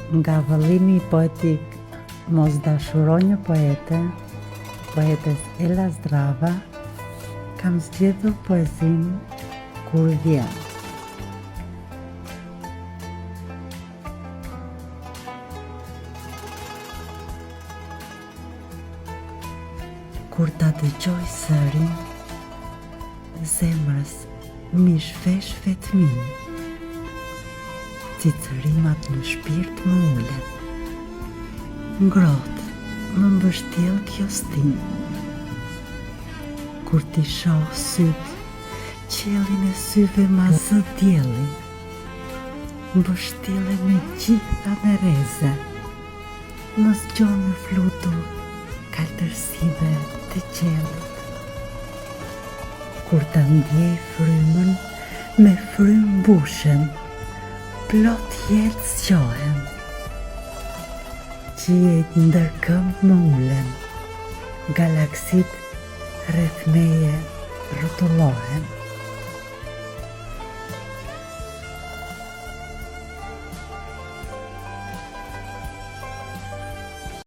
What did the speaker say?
Nga vëllimi poetik Mos dashuro një poete, poetes Ela Zdrava, kam zgjedhur poezinë Kur vjen. Kur ta dëgjoj zërin, zemrës mi shvesh vetmin, cicërimat në shpirt më ulen, ngrohtë më mbështjell kjo stinë. Kur ti shoh syt, qiellin e syve ma zë dielli, mbështjelle me gjitha mereze, më zgjon në flutur kaltërsive të qiellit. Kur ta ndjej frymën, me frymë mbushem, plot jetë zgjohem, qiejt ndër këmbë më ulen, galaksit rreth meje rrotullohen.